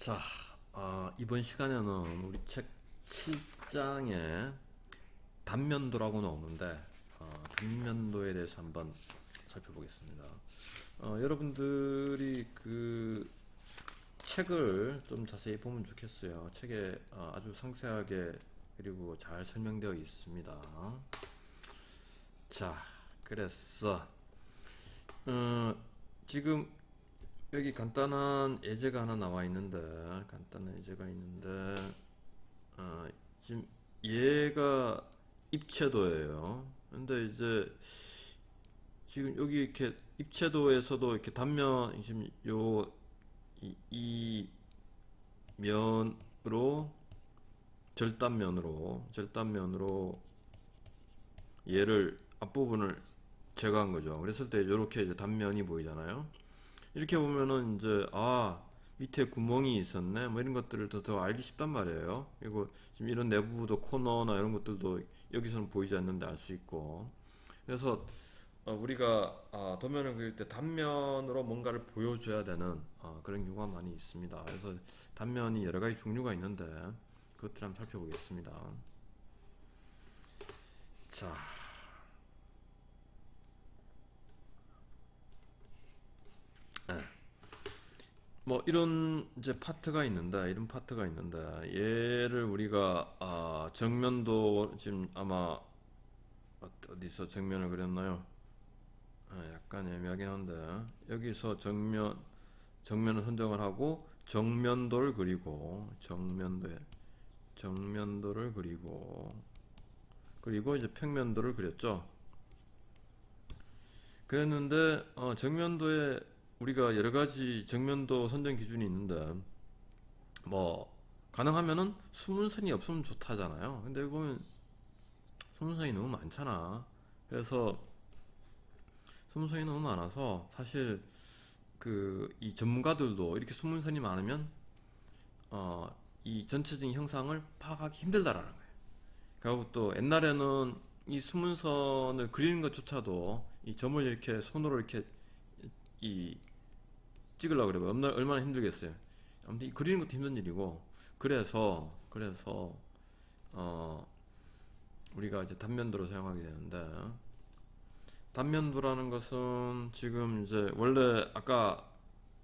자, 이번 시간에는 우리 책 7장에 단면도라고 나오는데, 단면도에 대해서 한번 살펴보겠습니다. 여러분들이 그 책을 좀 자세히 보면 좋겠어요. 책에 아주 상세하게 그리고 잘 설명되어 있습니다. 자, 그래서 지금 여기 간단한 예제가 하나 나와 있는데, 지금 얘가 입체도예요. 근데 이제 지금 여기 이렇게 입체도에서도 이렇게 단면, 지금 이 면으로, 절단면으로 얘를 앞부분을 제거한 거죠. 그랬을 때 이렇게 이제 단면이 보이잖아요. 이렇게 보면은 이제 밑에 구멍이 있었네 뭐 이런 것들을 더 알기 쉽단 말이에요. 그리고 지금 이런 내부도 코너나 이런 것들도 여기서는 보이지 않는데 알 수 있고. 그래서 우리가 도면을 그릴 때 단면으로 뭔가를 보여줘야 되는 그런 경우가 많이 있습니다. 그래서 단면이 여러 가지 종류가 있는데 그것들 한번 살펴보겠습니다. 자, 네. 뭐 이런 이제 파트가 있는데 얘를 우리가 정면도 지금 아마 어디서 정면을 그렸나요? 약간 애매하긴 한데 여기서 정면을 선정을 하고 정면도를 그리고 정면도를 그리고 이제 평면도를 그렸죠. 그랬는데 정면도에 우리가 여러 가지 정면도 선정 기준이 있는데 뭐 가능하면은 수문선이 없으면 좋다잖아요. 근데 여기 보면 수문선이 너무 많잖아. 그래서 수문선이 너무 많아서 사실 그 이 전문가들도 이렇게 수문선이 많으면 이 전체적인 형상을 파악하기 힘들다라는 거예요. 그리고 또 옛날에는 이 수문선을 그리는 것조차도 이 점을 이렇게 손으로 이렇게 이 찍으려고 그래요. 얼마나 힘들겠어요. 아무튼 이 그리는 것도 힘든 일이고 그래서 어 우리가 이제 단면도로 사용하게 되는데, 단면도라는 것은 지금 이제 원래 아까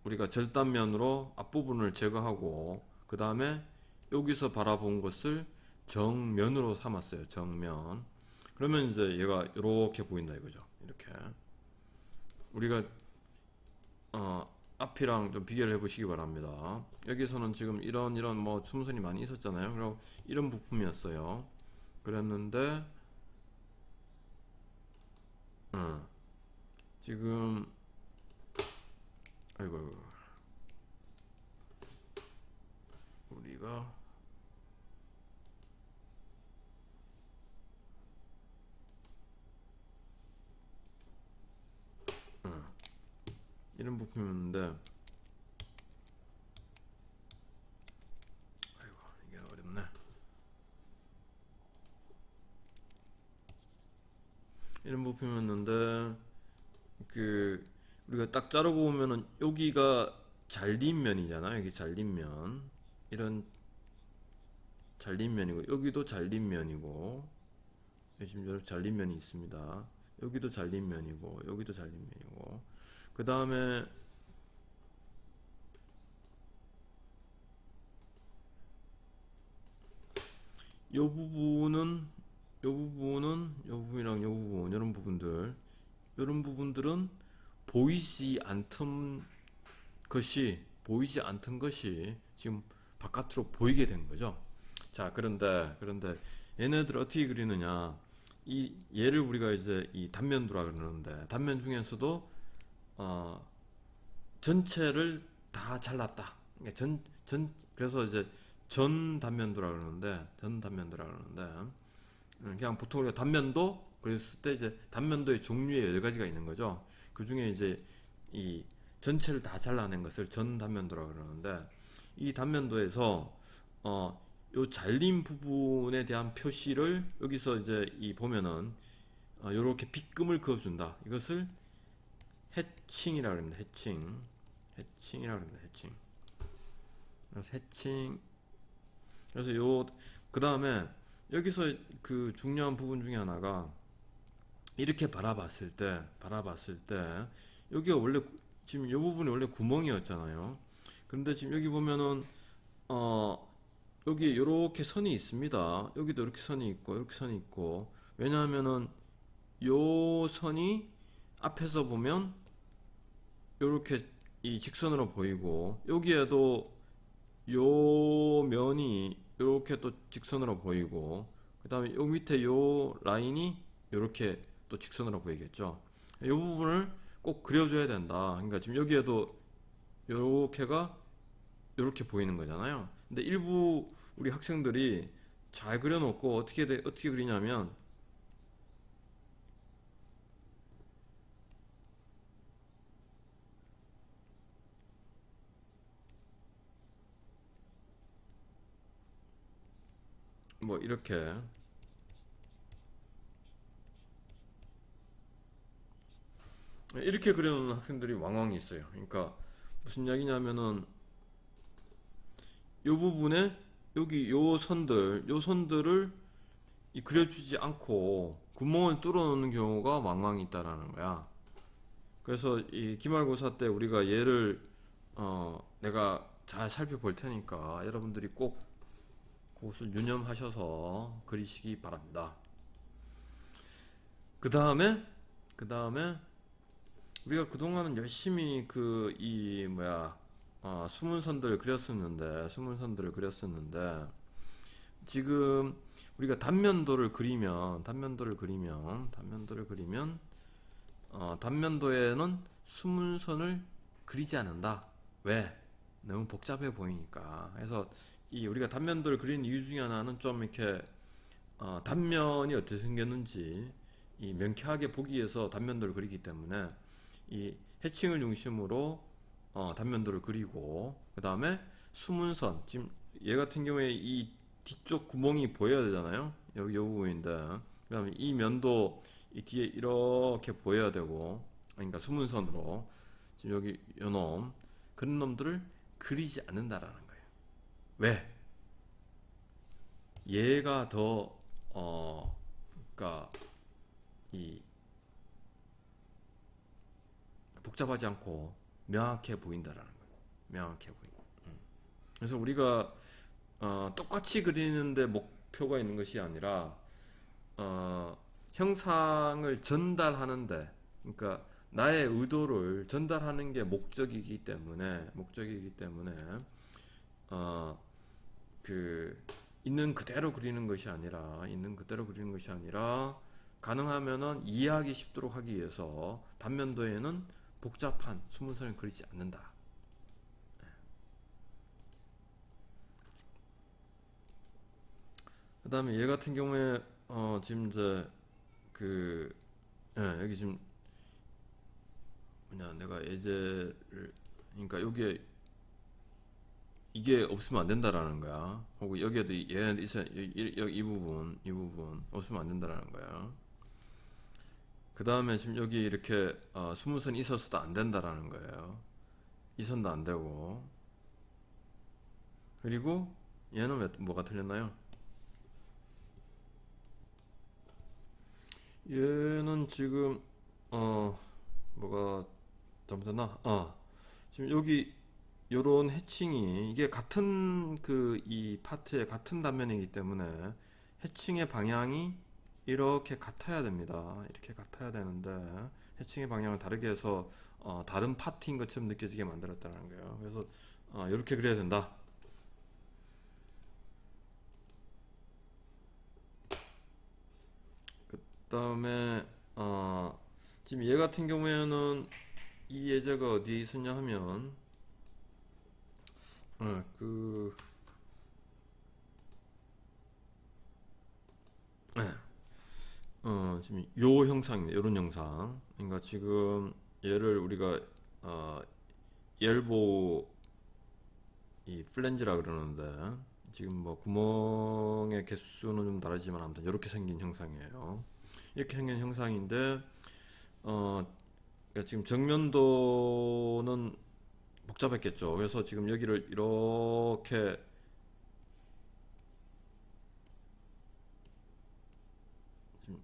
우리가 절단면으로 앞부분을 제거하고 그 다음에 여기서 바라본 것을 정면으로 삼았어요. 정면. 그러면 이제 얘가 이렇게 보인다 이거죠. 이렇게 우리가 앞이랑 좀 비교를 해보시기 바랍니다. 여기서는 지금 이런 뭐 수문선이 많이 있었잖아요. 그리고 이런 부품이었어요. 그랬는데 지금 아이고 우리가 이런 부품이었는데, 아이고 이게 어렵네. 이런 부품이었는데 그 우리가 딱 자르고 보면은 여기가 잘린 면이잖아. 여기 잘린 면, 이런 잘린 면이고 여기도 잘린 면이고 지금 이렇게 잘린 면이 있습니다. 여기도 잘린 면이고 여기도 잘린 면이고 그 다음에 요 부분은 요 부분이랑 요 부분 이런 부분들은 보이지 않던 것이 지금 바깥으로 보이게 된 거죠. 자, 그런데 얘네들 어떻게 그리느냐? 이 얘를 우리가 이제 이 단면도라 그러는데, 단면 중에서도 전체를 다 잘랐다. 그러니까 그래서 이제 전 단면도라 그러는데 그냥 보통 우리가 단면도 그랬을 때 이제 단면도의 종류에 여러 가지가 있는 거죠. 그 중에 이제 이 전체를 다 잘라낸 것을 전 단면도라 그러는데, 이 단면도에서 요 잘린 부분에 대한 표시를 여기서 이제 이 보면은 요렇게 빗금을 그어준다. 이것을 해칭이라 그럽니다. 해칭이라 그럽니다. 해칭. 그래서 해칭. 그래서 요 그 다음에 여기서 그 중요한 부분 중에 하나가 이렇게 바라봤을 때 여기가 원래 지금 이 부분이 원래 구멍이었잖아요. 그런데 지금 여기 보면은 어 여기 이렇게 선이 있습니다. 여기도 이렇게 선이 있고 이렇게 선이 있고, 왜냐하면은 요 선이 앞에서 보면 이렇게 이 직선으로 보이고, 여기에도 요 면이 이렇게 또 직선으로 보이고, 그 다음에 요 밑에 요 라인이 이렇게 또 직선으로 보이겠죠. 이 부분을 꼭 그려줘야 된다. 그러니까 지금 여기에도 요렇게가 이렇게 보이는 거잖아요. 근데 일부 우리 학생들이 잘 그려놓고 어떻게 그리냐면 뭐 이렇게 그려놓는 학생들이 왕왕 있어요. 그러니까 무슨 이야기냐면은 요 부분에 여기 요 선들을 그려주지 않고 구멍을 뚫어놓는 경우가 왕왕 있다라는 거야. 그래서 이 기말고사 때 우리가 얘를 내가 잘 살펴볼 테니까 여러분들이 꼭 그것을 유념하셔서 그리시기 바랍니다. 그 다음에 우리가 그동안은 열심히 수문선들을 그렸었는데 지금 우리가 단면도에는 수문선을 그리지 않는다. 왜? 너무 복잡해 보이니까. 그래서 이 우리가 단면도를 그리는 이유 중에 하나는 좀 이렇게 단면이 어떻게 생겼는지 이 명쾌하게 보기 위해서 단면도를 그리기 때문에 이 해칭을 중심으로 단면도를 그리고, 그 다음에 수문선, 지금 얘 같은 경우에 이 뒤쪽 구멍이 보여야 되잖아요. 여기 요 부분인데, 그 다음에 이 면도 이 뒤에 이렇게 보여야 되고, 그러니까 수문선으로 지금 여기 요놈 그런 놈들을 그리지 않는다라는 거예요. 왜? 얘가 더 그러니까 이 복잡하지 않고 명확해 보인다라는 거예요. 명확해 보인다. 그래서 우리가 똑같이 그리는데 목표가 있는 것이 아니라 형상을 전달하는데, 그러니까 나의 의도를 전달하는 게 목적이기 때문에 어, 그 있는 그대로 그리는 것이 아니라 가능하면은 이해하기 쉽도록 하기 위해서 단면도에는 복잡한 수문선을 그리지 않는다. 그 다음에 얘 같은 경우에 지금 이제 그 여기 지금 뭐냐, 내가 예제를, 그러니까 여기에 이게 없으면 안 된다라는 거야. 혹은 여기에도 얘네들 있어, 이 부분 없으면 안 된다라는 거야. 그 다음에 지금 여기 이렇게 수문선이 있어서도 안 된다라는 거예요. 이 선도 안 되고. 그리고 얘는 뭐가 틀렸나요? 얘는 지금 뭐가 잘못됐나? 지금 여기 요런 해칭이 이게 같은 이 파트의 같은 단면이기 때문에 해칭의 방향이 이렇게 같아야 됩니다. 이렇게 같아야 되는데 해칭의 방향을 다르게 해서 다른 파트인 것처럼 느껴지게 만들었다는 거예요. 그래서 이렇게 그려야 된다. 그 다음에 지금 얘 같은 경우에는 이 예제가 어디에 있었냐 하면 어, 그 네. 지금 요 형상입니다. 요런 형상. 그러니까 지금 얘를 우리가 어, 엘보 이 플랜지라 그러는데, 지금 뭐 구멍의 개수는 좀 다르지만 아무튼 이렇게 생긴 형상이에요. 이렇게 생긴 형상인데 그러니까 지금 정면도는 복잡했겠죠. 그래서 지금 여기를 이렇게 지금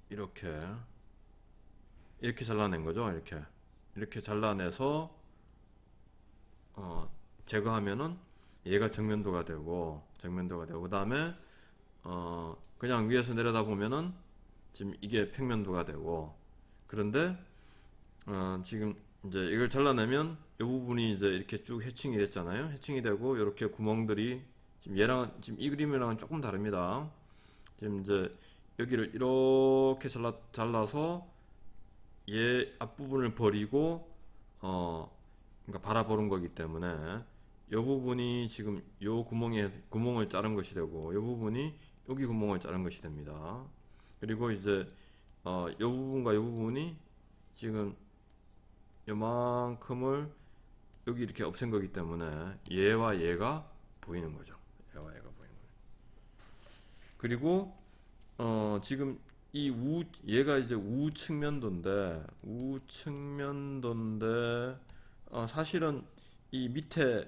이렇게 이렇게 잘라낸 거죠. 이렇게 잘라내서 제거하면은 얘가 정면도가 되고 그 다음에 그냥 위에서 내려다 보면은 지금 이게 평면도가 되고, 그런데 지금 이제 이걸 잘라내면 이 부분이 이제 이렇게 쭉 해칭이 됐잖아요. 해칭이 되고 이렇게 구멍들이 지금 얘랑 지금 이 그림이랑은 조금 다릅니다. 지금 이제 여기를 이렇게 잘라서 얘 앞부분을 버리고 그러니까 바라보는 거기 때문에 이 부분이 지금 요 구멍을 자른 것이 되고, 이 부분이 여기 구멍을 자른 것이 됩니다. 그리고 이제 이 부분과 이 부분이 지금 요만큼을 여기 이렇게 없앤 거기 때문에 얘와 얘가 보이는 거죠. 얘와 얘가 보이는 거예요. 그리고 지금 얘가 이제 우측면도인데 사실은 이 밑에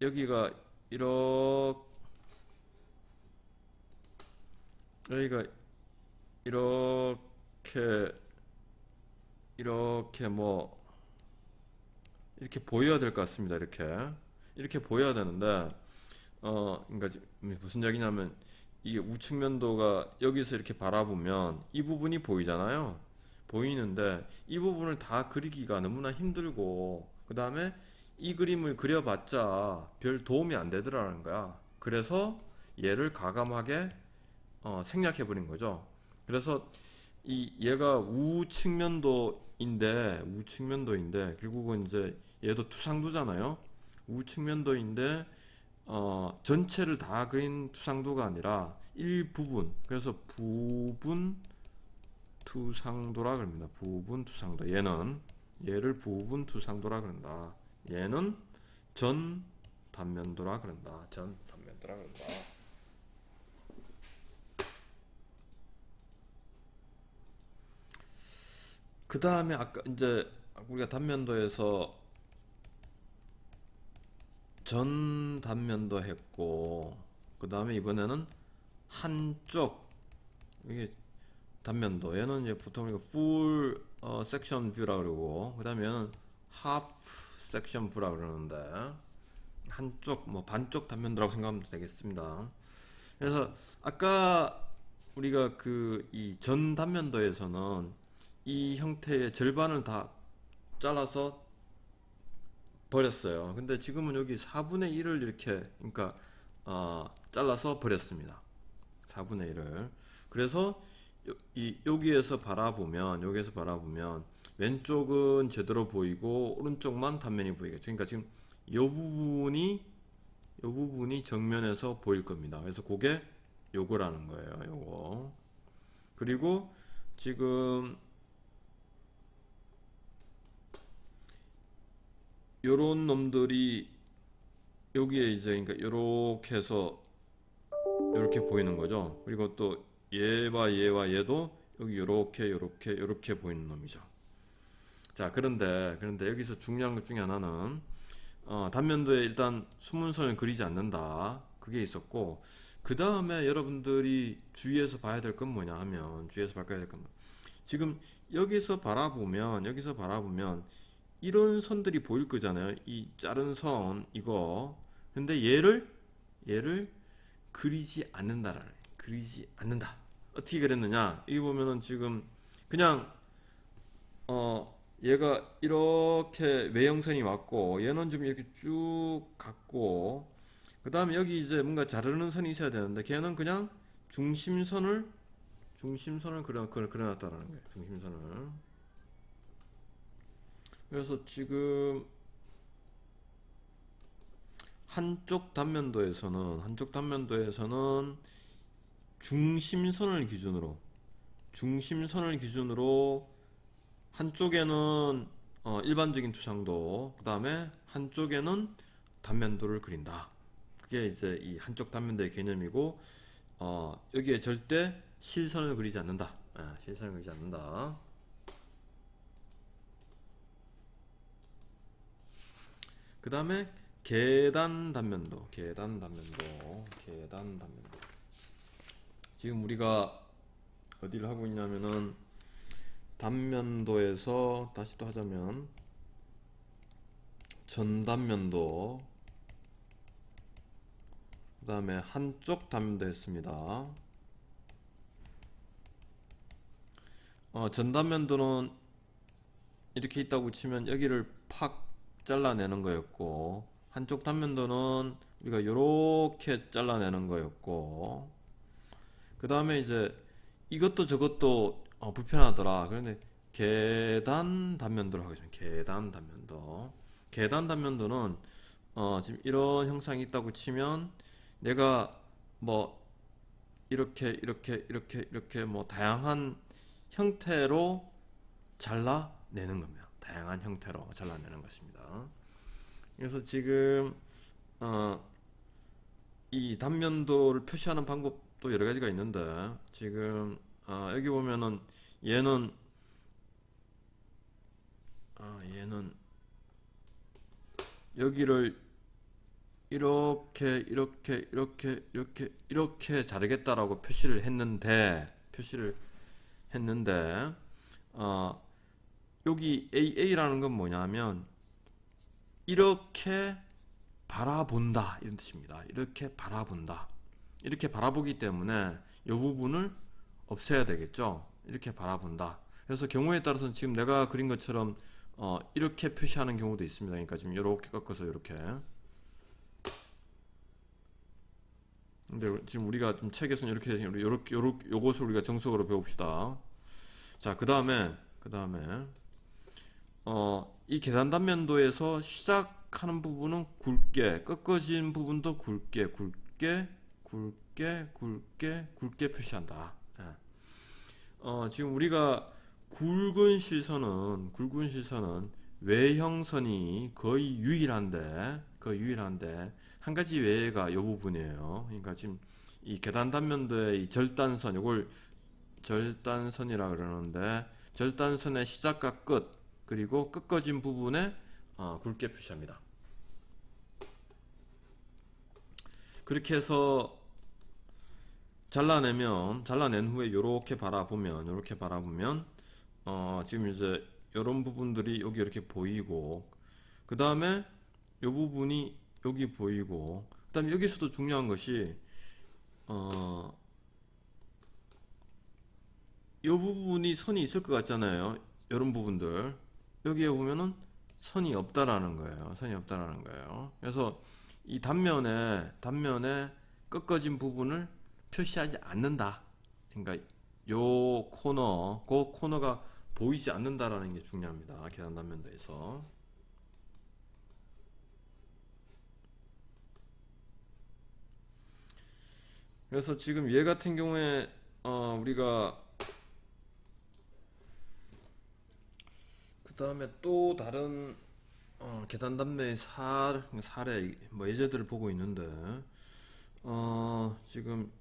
여기가 여기가 이렇게 뭐 이렇게 보여야 될 것 같습니다. 이렇게 보여야 되는데 그러니까 무슨 얘기냐면, 이게 우측면도가 여기서 이렇게 바라보면 이 부분이 보이잖아요. 보이는데 이 부분을 다 그리기가 너무나 힘들고, 그 다음에 이 그림을 그려봤자 별 도움이 안 되더라는 거야. 그래서 얘를 가감하게 생략해 버린 거죠. 그래서 얘가 우측면도인데 결국은 이제 얘도 투상도잖아요. 우측면도인데 전체를 다 그린 투상도가 아니라 일부분, 그래서 부분 투상도라 그럽니다. 부분 투상도. 얘를 부분 투상도라 그런다. 얘는 전 단면도라 그런다. 그 다음에 아까 이제 우리가 단면도에서 전 단면도 했고, 그 다음에 이번에는 한쪽, 이게 단면도, 얘는 이제 보통 우리가 full section view라 그러고, 그 다음에 얘는 half section view라 그러는데, 한쪽 뭐 반쪽 단면도라고 생각하면 되겠습니다. 그래서 아까 우리가 그 이 전 단면도에서는 이 형태의 절반을 다 잘라서 버렸어요. 근데 지금은 여기 4분의 1을 이렇게, 그러니까 잘라서 버렸습니다. 4분의 1을. 그래서 여기에서 바라보면 왼쪽은 제대로 보이고 오른쪽만 단면이 보이겠죠. 그러니까 지금 이 부분이 정면에서 보일 겁니다. 그래서 그게 요거라는 거예요. 요거. 그리고 지금 요런 놈들이 여기에 이제 그러니까 요렇게 해서 요렇게 보이는 거죠. 그리고 또 얘와 얘도 여기 요렇게 보이는 놈이죠. 자, 그런데 여기서 중요한 것 중에 하나는 단면도에 일단 수문선을 그리지 않는다. 그게 있었고, 그 다음에 여러분들이 주의해서 봐야 될 건 뭐냐 하면, 지금 여기서 바라보면 이런 선들이 보일 거잖아요. 이 자른 선 이거. 근데 얘를 그리지 않는다. 어떻게 그랬느냐? 여기 보면은 지금 그냥 얘가 이렇게 외형선이 왔고, 얘는 좀 이렇게 쭉 갔고, 그 다음에 여기 이제 뭔가 자르는 선이 있어야 되는데 걔는 그냥 중심선을 그려놨다라는 거예요. 중심선을. 그래서 지금 한쪽 단면도에서는 중심선을 기준으로 한쪽에는 일반적인 투상도, 그 다음에 한쪽에는 단면도를 그린다. 그게 이제 이 한쪽 단면도의 개념이고, 여기에 절대 실선을 그리지 않는다. 실선을 그리지 않는다. 그 다음에 계단 단면도, 계단 단면도, 계단 단면도. 지금 우리가 어디를 하고 있냐면은 단면도에서 다시 또 하자면 전단면도, 그 다음에 한쪽 단면도 했습니다. 전단면도는 이렇게 있다고 치면 여기를 팍 잘라내는 거였고, 한쪽 단면도는 우리가 이렇게 잘라내는 거였고, 그 다음에 이제 이것도 저것도 불편하더라. 그런데 계단 단면도를 하겠습니다. 계단 단면도. 계단 단면도는 지금 이런 형상이 있다고 치면 내가 뭐 이렇게 뭐 다양한 형태로 잘라내는 겁니다. 다양한 형태로 잘라내는 것입니다. 그래서 지금 이 단면도를 표시하는 방법도 여러 가지가 있는데, 지금 여기 보면은 얘는 얘는 여기를 이렇게 자르겠다라고 표시를 했는데 여기 AA라는 건 뭐냐면 이렇게 바라본다 이런 뜻입니다. 이렇게 바라본다. 이렇게 바라보기 때문에 이 부분을 없애야 되겠죠. 이렇게 바라본다. 그래서 경우에 따라서는 지금 내가 그린 것처럼 이렇게 표시하는 경우도 있습니다. 그러니까 지금 이렇게 꺾어서 이렇게. 근데 지금 우리가 좀 책에서는 이렇게 되시니 요것을 우리가 정석으로 배웁시다. 자, 그 다음에 이 계산 단면도에서 시작하는 부분은 굵게, 꺾어진 부분도 굵게 표시한다. 예. 지금 우리가 굵은 실선은 외형선이 거의 유일한데 한 가지 외에가 이 부분이에요. 그러니까 지금 이 계단 단면도의 이 절단선, 이걸 절단선이라 그러는데, 절단선의 시작과 끝, 그리고 꺾어진 부분에 굵게 표시합니다. 그렇게 해서 잘라낸 후에 이렇게 바라보면 지금 이제 이런 부분들이 여기 이렇게 보이고, 그 다음에 이 부분이 여기 보이고, 그 다음에 여기서도 중요한 것이 이 부분이 선이 있을 것 같잖아요. 이런 부분들 여기에 보면은 선이 없다라는 거예요. 그래서 이 단면에 꺾어진 부분을 표시하지 않는다. 그러니까 요 코너, 그 코너가 보이지 않는다라는 게 중요합니다. 계산 단면도에서. 그래서 지금 얘 같은 경우에 우리가 그 다음에 또 다른 계단 단면의 사례 뭐 예제들을 보고 있는데, 지금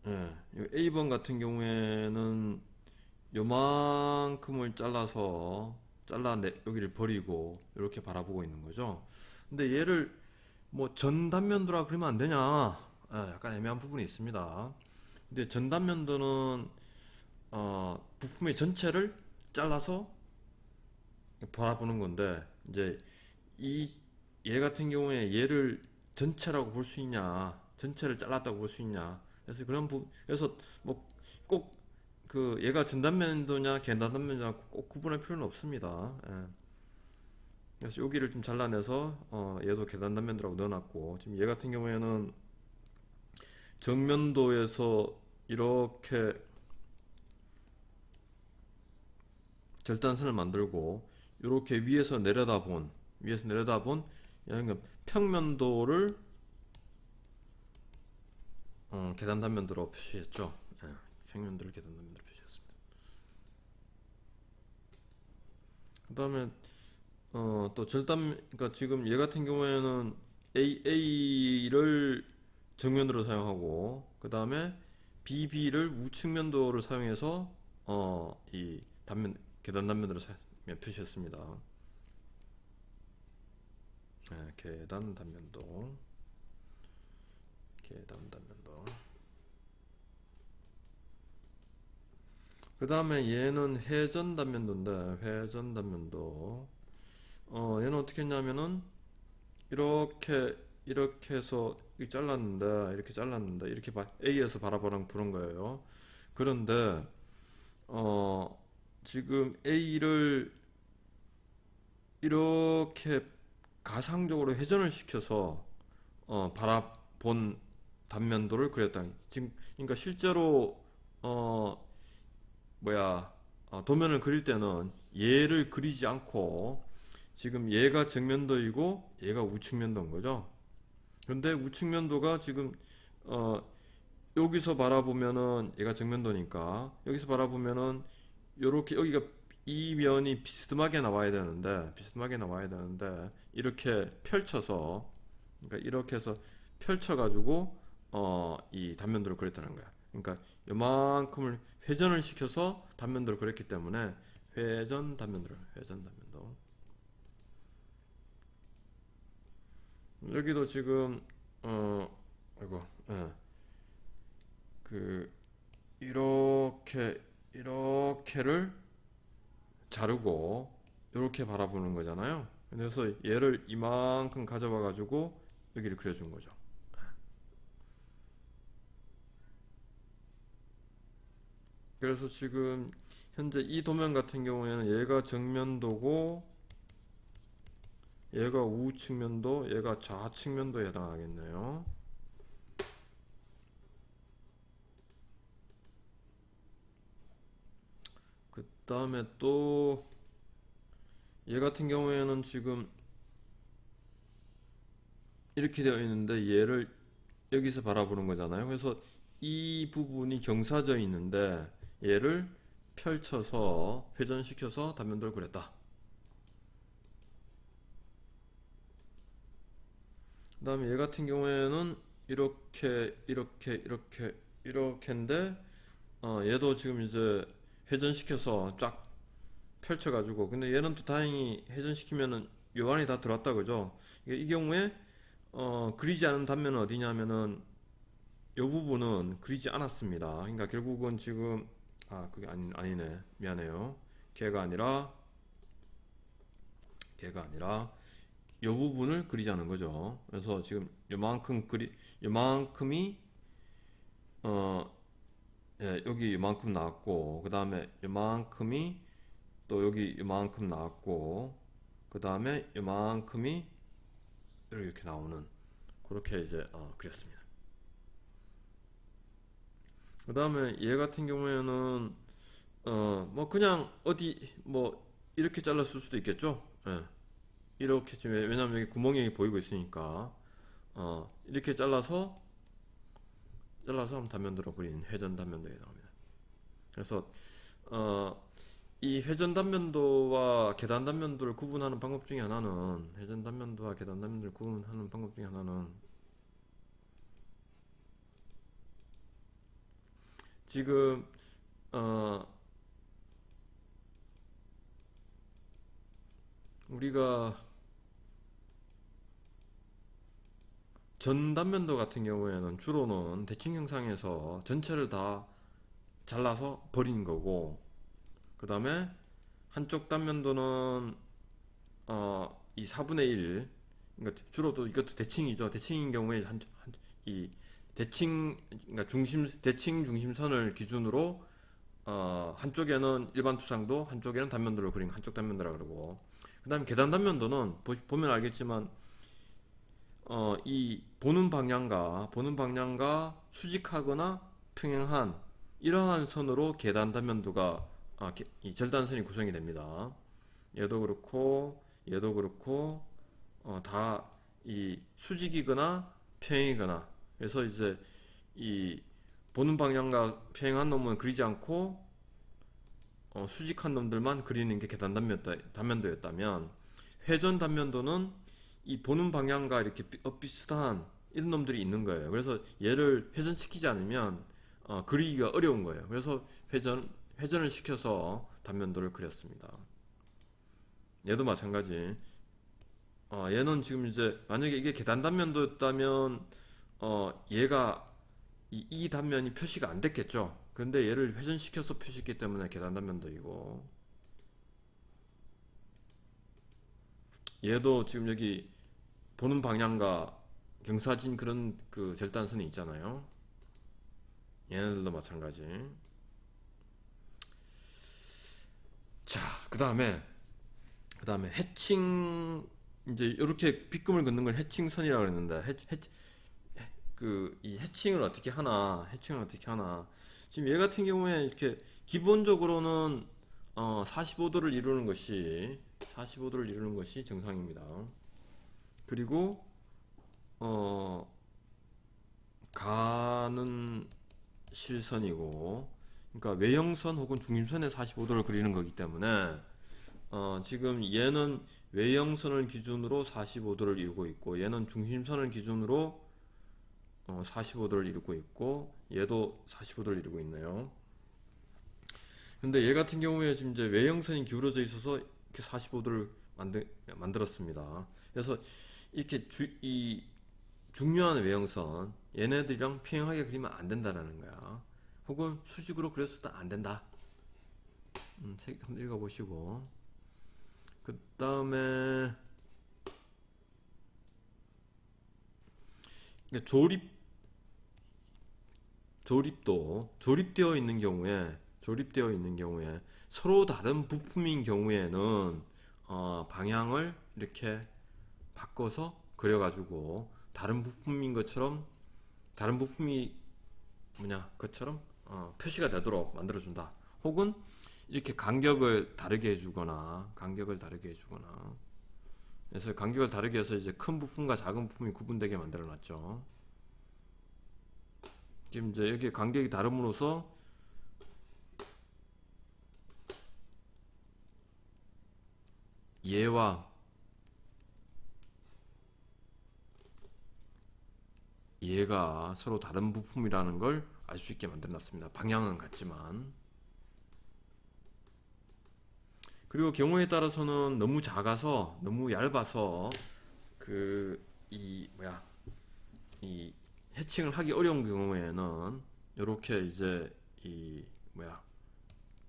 예, A번 같은 경우에는 요만큼을 여기를 버리고 이렇게 바라보고 있는 거죠. 근데 얘를 뭐 전단면도라 그러면 안 되냐? 약간 애매한 부분이 있습니다. 근데 전단면도는 부품의 전체를 잘라서 바라보는 건데, 이제 얘 같은 경우에 얘를 전체라고 볼 수 있냐, 전체를 잘랐다고 볼 수 있냐. 그래서 뭐 꼭 그 얘가 전단면도냐 계단단면도냐 꼭 구분할 필요는 없습니다. 예. 그래서 여기를 좀 잘라내서 얘도 계단단면도라고 넣어놨고, 지금 얘 같은 경우에는 정면도에서 이렇게 절단선을 만들고, 이렇게 위에서 내려다본 평면도를 계단 단면도로 표시했죠. 예, 평면도를 계단 단면도로 표시했습니다. 그 다음에 또 그러니까 지금 얘 같은 경우에는 AA를 정면으로 사용하고, 그 다음에 BB를 우측면도를 사용해서 이 계단 단면으로 표시했습니다. 계단 단면도, 계단 단면도. 그 다음에 얘는 회전 단면도인데, 회전 단면도 얘는 어떻게 했냐면은 이렇게 해서 이 잘랐는데, 이렇게 잘랐는데, 이렇게 A에서 바라보는 부른 거예요. 그런데 지금 A를 이렇게 가상적으로 회전을 시켜서 바라본 단면도를 그렸다. 지금 그러니까 실제로 어 뭐야 도면을 그릴 때는 얘를 그리지 않고 지금 얘가 정면도이고 얘가 우측면도인 거죠. 근데 우측면도가 지금 어 여기서 바라보면은 얘가 정면도니까 여기서 바라보면은 요렇게 여기가 이 면이 비스듬하게 나와야 되는데 이렇게 펼쳐서 그러니까 이렇게 해서 펼쳐 가지고 이 단면도를 그렸다는 거야. 그러니까 요만큼을 회전을 시켜서 단면도를 그렸기 때문에 회전 단면도. 여기도 지금 아이고 그 이렇게를 자르고 이렇게 바라보는 거잖아요. 그래서 얘를 이만큼 가져와 가지고 여기를 그려준 거죠. 그래서 지금 현재 이 도면 같은 경우에는 얘가 정면도고 얘가 우측면도, 얘가 좌측면도에 해당하겠네요. 그 다음에 또 얘 같은 경우에는 지금 이렇게 되어 있는데 얘를 여기서 바라보는 거잖아요. 그래서 이 부분이 경사져 있는데 얘를 펼쳐서 회전시켜서 단면도를 그렸다. 그 다음에 얘 같은 경우에는 이렇게인데 얘도 지금 이제 회전시켜서 쫙 펼쳐가지고 근데 얘는 또 다행히 회전시키면은 요 안에 다 들어왔다 그죠? 이 경우에 그리지 않은 단면은 어디냐면은 요 부분은 그리지 않았습니다. 그러니까 결국은 지금 그게 아니네 미안해요. 걔가 아니라 요 부분을 그리자는 거죠. 그래서 지금 요만큼이 여기 요만큼 나왔고 그 다음에 요만큼이 또 여기 요만큼 나왔고 그 다음에 요만큼이 이렇게 나오는 그렇게 이제 그렸습니다. 그 다음에 얘 같은 경우에는 뭐 그냥 어디 뭐 이렇게 잘랐을 수도 있겠죠. 예. 이렇게 지금 왜냐면 여기 구멍이 보이고 있으니까 이렇게 잘라서 한번 단면도로 그린 회전 단면도에 나옵니다. 그래서 이 회전 단면도와 계단 단면도를 구분하는 방법 중에 하나는 회전 단면도와 계단 단면도를 구분하는 방법 중에 하나는 지금 우리가 전 단면도 같은 경우에는 주로는 대칭 형상에서 전체를 다 잘라서 버린 거고 그 다음에 한쪽 단면도는 이 4분의 1 그러니까 주로 또 이것도 대칭이죠. 대칭인 경우에 이 대칭 그러니까 대칭 중심선을 기준으로 한쪽에는 일반 투상도 한쪽에는 단면도를 그린 한쪽 단면도라 그러고 그 다음에 계단 단면도는 보면 알겠지만 이 보는 방향과 수직하거나 평행한 이러한 선으로 계단 단면도가 이 절단선이 구성이 됩니다. 얘도 그렇고 다 이 수직이거나 평행이거나 그래서 이제 이 보는 방향과 평행한 놈은 그리지 않고 수직한 놈들만 그리는 게 계단 단면도였다면 회전 단면도는 이 보는 방향과 이렇게 비슷한 이런 놈들이 있는 거예요. 그래서 얘를 회전시키지 않으면 그리기가 어려운 거예요. 그래서 회전을 시켜서 단면도를 그렸습니다. 얘도 마찬가지 얘는 지금 이제 만약에 이게 계단 단면도였다면 얘가 이 단면이 표시가 안 됐겠죠. 근데 얘를 회전시켜서 표시했기 때문에 계단 단면도이고, 얘도 지금 여기 보는 방향과 경사진 그런 그 절단선이 있잖아요. 얘네들도 마찬가지. 자, 그 다음에 해칭, 이제 이렇게 빗금을 긋는 걸 해칭선이라고 그랬는데, 이 해칭을 어떻게 하나. 지금 얘 같은 경우에 이렇게 기본적으로는 45도를 이루는 것이 정상입니다. 그리고 어, 가는 실선이고, 그러니까 외형선 혹은 중심선에 45도를 그리는 거기 때문에 지금 얘는 외형선을 기준으로 45도를 이루고 있고, 얘는 중심선을 기준으로 45도를 이루고 있고, 얘도 45도를 이루고 있네요. 근데 얘 같은 경우에 지금 이제 외형선이 기울어져 있어서 이렇게 45도를 만들었습니다. 그래서 이렇게 이 중요한 외형선, 얘네들이랑 평행하게 그리면 안 된다라는 거야. 혹은 수직으로 그렸어도 안 된다. 책 한번 읽어보시고. 그 다음에 조립되어 있는 경우에 서로 다른 부품인 경우에는 방향을 이렇게 바꿔서 그려가지고 다른 부품이 것처럼 표시가 되도록 만들어준다. 혹은 이렇게 간격을 다르게 해주거나, 그래서 간격을 다르게 해서 이제 큰 부품과 작은 부품이 구분되게 만들어놨죠. 지금 이제 여기 간격이 다름으로써 얘와 얘가 서로 다른 부품이라는 걸 알 수 있게 만들어놨습니다. 방향은 같지만. 그리고 경우에 따라서는 너무 작아서, 너무 얇아서 이 해칭을 하기 어려운 경우에는 이렇게 이제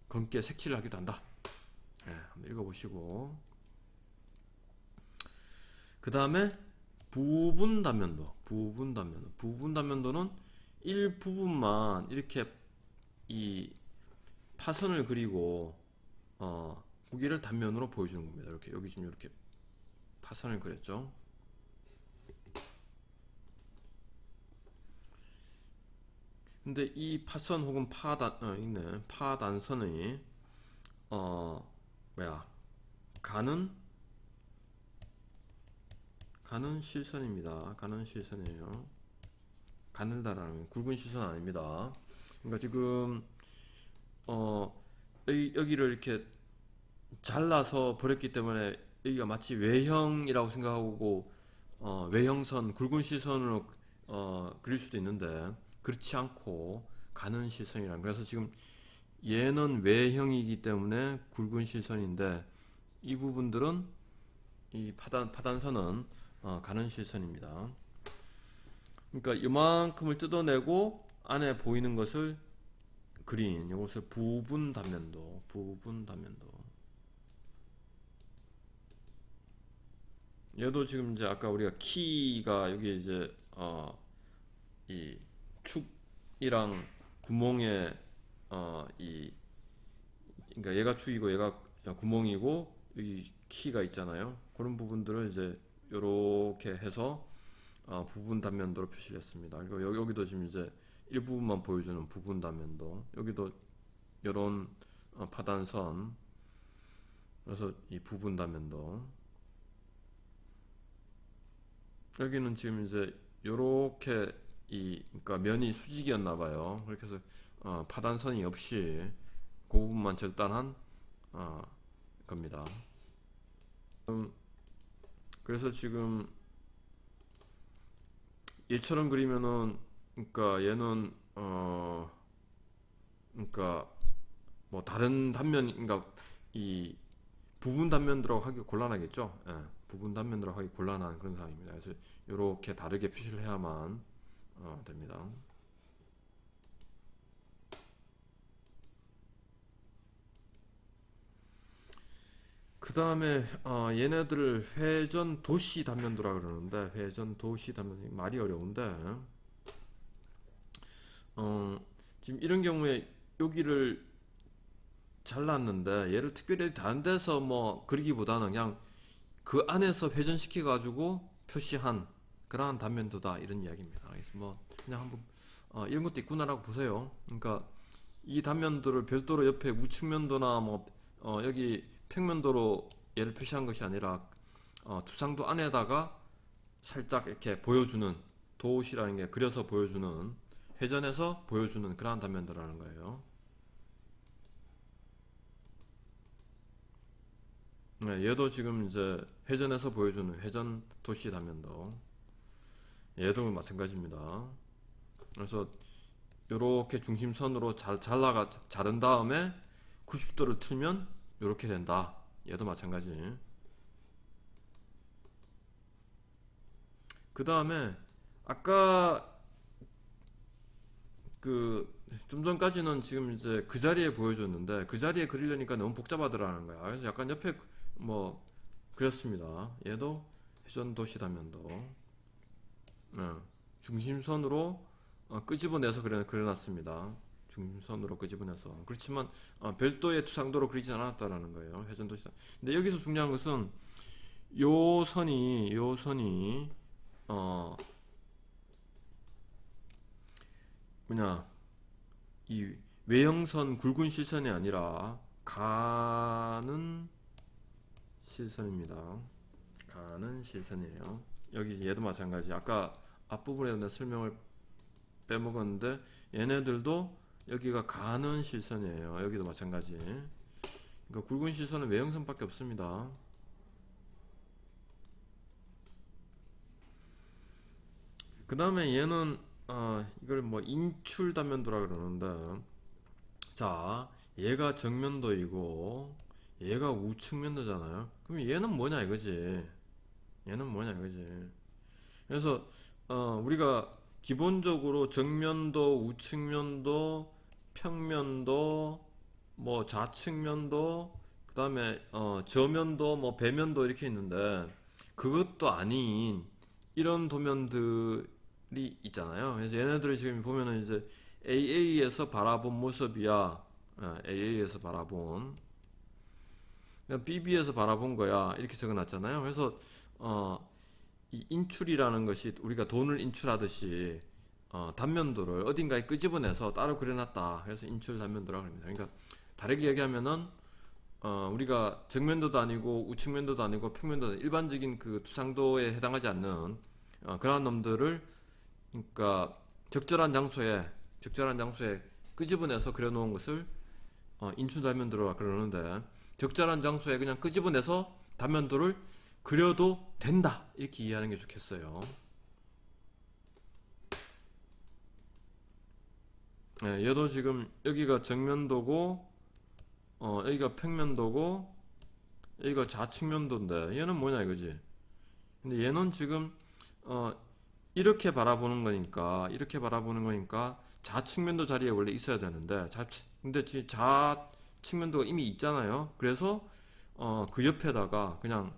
검게 색칠을 하기도 한다. 한번 읽어보시고. 그 다음에 부분 단면도는 일부분만 이렇게 이 파선을 그리고 고기를 단면으로 보여주는 겁니다. 이렇게 여기 지금 이렇게 파선을 그렸죠. 근데 이 파선 혹은 파단선이 가는 실선입니다. 가는 실선이에요. 가늘다라는 굵은 실선 아닙니다. 그러니까 지금 여기를 이렇게 잘라서 버렸기 때문에 여기가 마치 외형이라고 생각하고 외형선, 굵은 실선으로 그릴 수도 있는데, 그렇지 않고 가는 실선이란. 그래서 지금 얘는 외형이기 때문에 굵은 실선인데, 이 부분들은 이 파단선은 가는 실선입니다. 그러니까 이만큼을 뜯어내고 안에 보이는 것을 그린 이것을 부분 단면도. 얘도 지금 이제 아까 우리가 키가 여기 이제 이 축이랑 구멍에 그러니까 얘가 축이고 얘가 구멍이고 여기 키가 있잖아요. 그런 부분들을 이제 이렇게 해서 부분 단면도로 표시를 했습니다. 그리고 여기도 지금 이제 일부분만 보여주는 부분 단면도, 여기도 이런 파단선, 그래서 이 부분 단면도, 여기는 지금 이제 요렇게 그러니까 면이 수직이었나 봐요. 그렇게 해서 파단선이 없이 그 부분만 절단한 겁니다. 그래서 지금 얘처럼 그리면은, 그러니까 얘는 그러니까 뭐 다른 단면, 그러니까 이 부분 단면들하고 하기 곤란하겠죠. 예. 부분 단면도로 하기 곤란한 그런 상황입니다. 그래서 이렇게 다르게 표시를 해야만 됩니다. 그 다음에 얘네들을 회전 도시 단면도라 그러는데, 회전 도시 단면 말이 어려운데, 지금 이런 경우에 여기를 잘랐는데 얘를 특별히 다른 데서 뭐 그리기보다는 그냥 그 안에서 회전시켜 가지고 표시한 그러한 단면도다, 이런 이야기입니다. 그래서 뭐 그냥 한번 이런 것도 있구나라고 보세요. 그러니까 이 단면도를 별도로 옆에 우측면도나 뭐 여기 평면도로 얘를 표시한 것이 아니라 두상도 안에다가 살짝 이렇게 보여주는, 도시라는 게 그려서 보여주는, 회전해서 보여주는 그러한 단면도라는 거예요. 네, 얘도 지금 이제 회전해서 보여주는 회전 도시 단면도, 얘도 마찬가지입니다. 그래서 이렇게 중심선으로 자른 다음에 90도를 틀면 이렇게 된다. 얘도 마찬가지. 그 다음에 아까 그 좀 전까지는 지금 이제 그 자리에 보여줬는데, 그 자리에 그리려니까 너무 복잡하더라는 거야. 그래서 약간 옆에 뭐 그렸습니다. 얘도 회전 도시 단면도 중심선으로 끄집어내서 그려놨습니다. 중심선으로 끄집어내서. 그렇지만 별도의 투상도로 그리지 않았다라는 거예요. 회전 도시. 근데 여기서 중요한 것은 요 선이 뭐냐, 이 외형선 굵은 실선이 아니라 가는 실선입니다. 가는 실선이에요. 여기 얘도 마찬가지. 아까 앞부분에 내가 설명을 빼먹었는데 얘네들도 여기가 가는 실선이에요. 여기도 마찬가지. 그러니까 굵은 실선은 외형선밖에 없습니다. 그 다음에 얘는 이걸 뭐 인출 단면도라 그러는데, 자, 얘가 정면도이고 얘가 우측면도잖아요. 그럼 얘는 뭐냐 이거지. 얘는 뭐냐 이거지. 그래서 우리가 기본적으로 정면도, 우측면도, 평면도, 뭐 좌측면도, 그 다음에 저면도, 뭐 배면도 이렇게 있는데, 그것도 아닌 이런 도면들이 있잖아요. 그래서 얘네들을 지금 보면은 이제 AA에서 바라본 모습이야. AA에서 바라본, 그냥 BB에서 바라본 거야, 이렇게 적어놨잖아요. 그래서 이 인출이라는 것이 우리가 돈을 인출하듯이 단면도를 어딘가에 끄집어내서 따로 그려놨다. 그래서 인출 단면도라고 합니다. 그러니까 다르게 얘기하면은 우리가 정면도도 아니고 우측면도도 아니고 평면도도 아니고 일반적인 그 투상도에 해당하지 않는 그러한 놈들을, 그러니까 적절한 장소에 끄집어내서 그려놓은 것을 인출 단면도라 그러는데, 적절한 장소에 그냥 끄집어내서 단면도를 그려도 된다, 이렇게 이해하는 게 좋겠어요. 네, 얘도 지금 여기가 정면도고 여기가 평면도고 여기가 좌측면도인데 얘는 뭐냐 이거지. 근데 얘는 지금 이렇게 바라보는 거니까 좌측면도 자리에 원래 있어야 되는데, 근데 지금 좌측면도가 이미 있잖아요. 그래서 그 옆에다가 그냥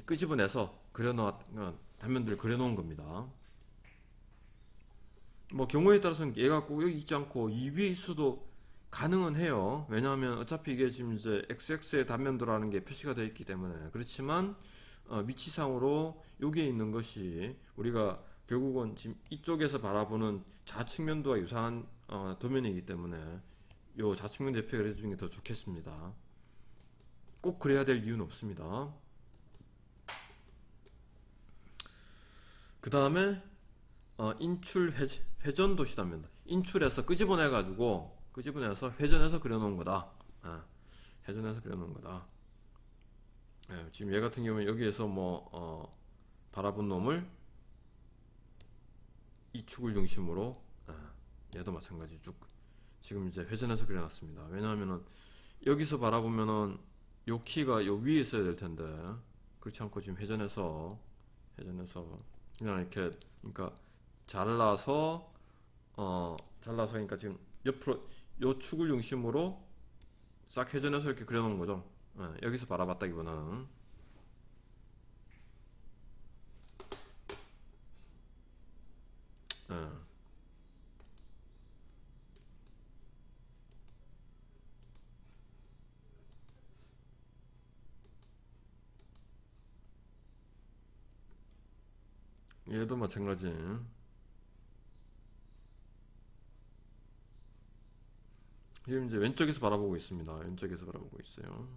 끄집어내서 그려놓은 단면들을 그려놓은 겁니다. 뭐 경우에 따라서는 얘가 꼭 여기 있지 않고 이 위에 있어도 가능은 해요. 왜냐하면 어차피 이게 지금 이제 XX의 단면도라는 게 표시가 되어 있기 때문에. 그렇지만 위치상으로 여기에 있는 것이 우리가 결국은 지금 이쪽에서 바라보는 좌측면도와 유사한 도면이기 때문에 요 좌측면도 옆에 그려주는 게 더 좋겠습니다. 꼭 그래야 될 이유는 없습니다. 그 다음에 인출 회전 도시 단면도. 인출해서 끄집어내서 회전해서 그려놓은 거다. 회전해서 그려놓은 거다. 지금 얘 같은 경우는 여기에서 뭐 바라본 놈을 이 축을 중심으로, 얘도 마찬가지 쭉 지금 이제 회전해서 그려놨습니다. 왜냐하면은 여기서 바라보면은 요 키가 요 위에 있어야 될 텐데 그렇지 않고 지금 회전해서 그냥 이렇게, 그러니까 잘라서 잘라서, 그러니까 지금 옆으로 요 축을 중심으로 싹 회전해서 이렇게 그려놓은 거죠. 여기서 바라봤다기보다는. 예. 얘도 마찬가지. 지금 이제 왼쪽에서 바라보고 있습니다. 왼쪽에서 바라보고 있어요.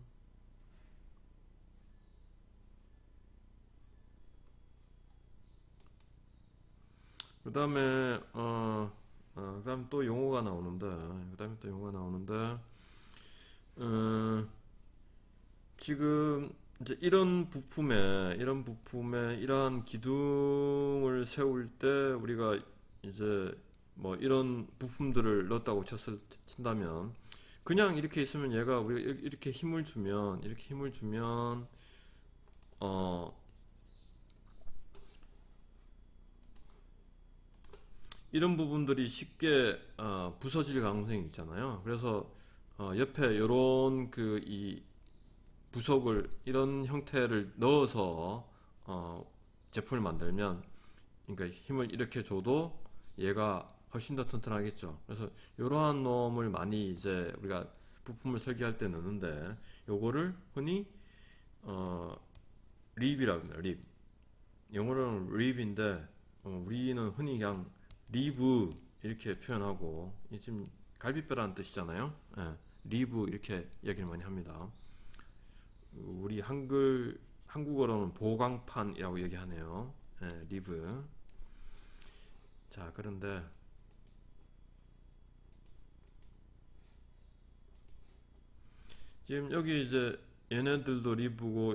그 다음에 그다음 또 용어가 나오는데, 지금 이제 이런 부품에 이러한 기둥을 세울 때 우리가 이제 뭐 이런 부품들을 넣었다고 친다면, 그냥 이렇게 있으면 얘가 우리가 이렇게 힘을 주면 어 이런 부분들이 쉽게 부서질 가능성이 있잖아요. 그래서 옆에 요런 그 이 부속을, 이런 형태를 넣어서 제품을 만들면, 그러니까 힘을 이렇게 줘도 얘가 훨씬 더 튼튼하겠죠. 그래서 이러한 놈을 많이 이제 우리가 부품을 설계할 때 넣는데, 요거를 흔히 립이라고 합니다. 립. 영어로는 립인데 우리는 흔히 그냥 리브 이렇게 표현하고, 이 지금 갈비뼈라는 뜻이잖아요. 예, 리브 이렇게 얘기를 많이 합니다. 우리 한국어로는 보강판이라고 얘기하네요. 예, 리브. 자, 그런데 지금 여기 이제 얘네들도 리브고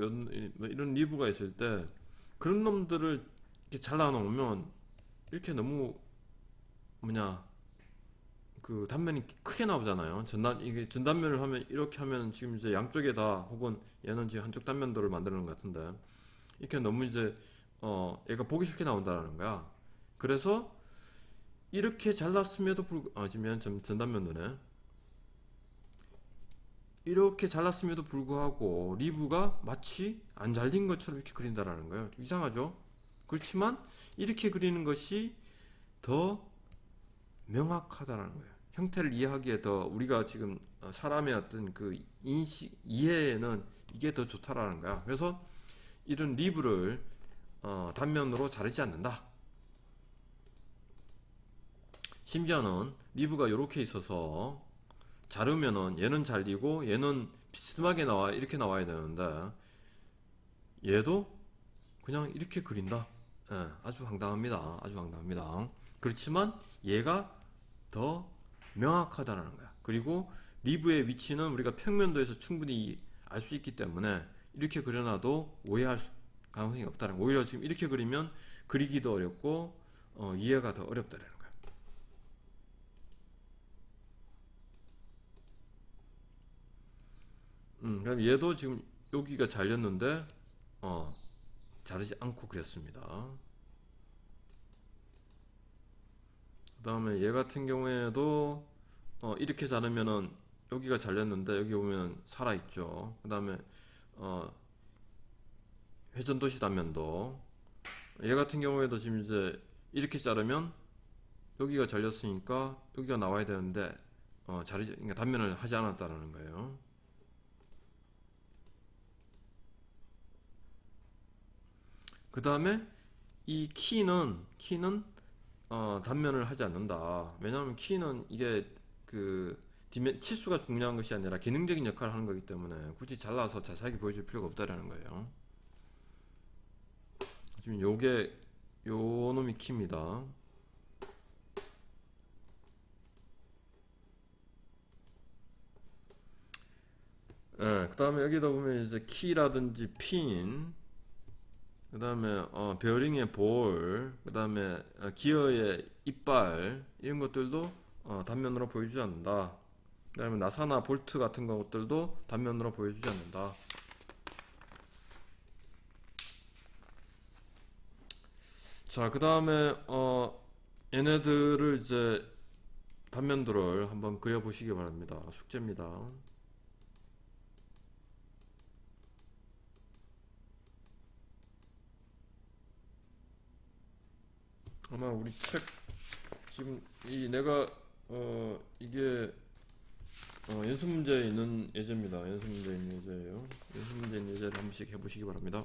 뭐 이런 리브가 있을 때, 그런 놈들을 이렇게 잘라 놓으면 이렇게 너무 뭐냐, 그 단면이 크게 나오잖아요. 이게 전단면을 하면, 이렇게 하면 지금 이제 양쪽에 다, 혹은 얘는 지금 한쪽 단면도를 만드는 것 같은데, 이렇게 너무 이제 얘가 보기 싫게 나온다라는 거야. 그래서 이렇게 잘랐음에도 지금 전단면도네. 이렇게 잘랐음에도 불구하고 리브가 마치 안 잘린 것처럼 이렇게 그린다라는 거예요. 좀 이상하죠? 그렇지만 이렇게 그리는 것이 더 명확하다라는 거예요. 형태를 이해하기에 더, 우리가 지금 사람의 어떤 그 이해에는 이게 더 좋다라는 거야. 그래서 이런 리브를 단면으로 자르지 않는다. 심지어는 리브가 이렇게 있어서 자르면은 얘는 잘리고 얘는 비스듬하게 이렇게 나와야 되는데, 얘도 그냥 이렇게 그린다. 예, 아주 황당합니다. 아주 황당합니다. 그렇지만 얘가 더 명확하다는 거야. 그리고 리브의 위치는 우리가 평면도에서 충분히 알 수 있기 때문에 이렇게 그려놔도 오해할 가능성이 없다는 거야. 오히려 지금 이렇게 그리면 그리기도 어렵고 이해가 더 어렵다는 거야. 그럼 얘도 지금 여기가 잘렸는데 자르지 않고 그렸습니다. 그 다음에 얘 같은 경우에도 이렇게 자르면은 여기가 잘렸는데 여기 보면 살아있죠. 그 다음에 회전도시 단면도, 얘 같은 경우에도 지금 이제 이렇게 자르면 여기가 잘렸으니까 여기가 나와야 되는데 그러니까 단면을 하지 않았다는 거예요. 그 다음에 이 키는 단면을 하지 않는다. 왜냐하면 키는 이게 그 치수가 중요한 것이 아니라 기능적인 역할을 하는 거기 때문에 굳이 잘라서 자세하게 보여줄 필요가 없다라는 거예요. 지금 요게 요 놈이 키입니다. 예, 그 다음에 여기다 보면 이제 키라든지 핀, 그 다음에 베어링의 볼, 그 다음에 기어의 이빨, 이런 것들도 단면으로 보여주지 않는다. 그 다음에 나사나 볼트 같은 것들도 단면으로 보여주지 않는다. 자, 그 다음에 얘네들을 이제 단면도를 한번 그려보시기 바랍니다. 숙제입니다. 아마 우리 책 지금 이 내가 이게 연습 문제에 있는 예제입니다. 연습 문제에 있는 예제예요. 연습 문제에 있는 예제를 한 번씩 해보시기 바랍니다.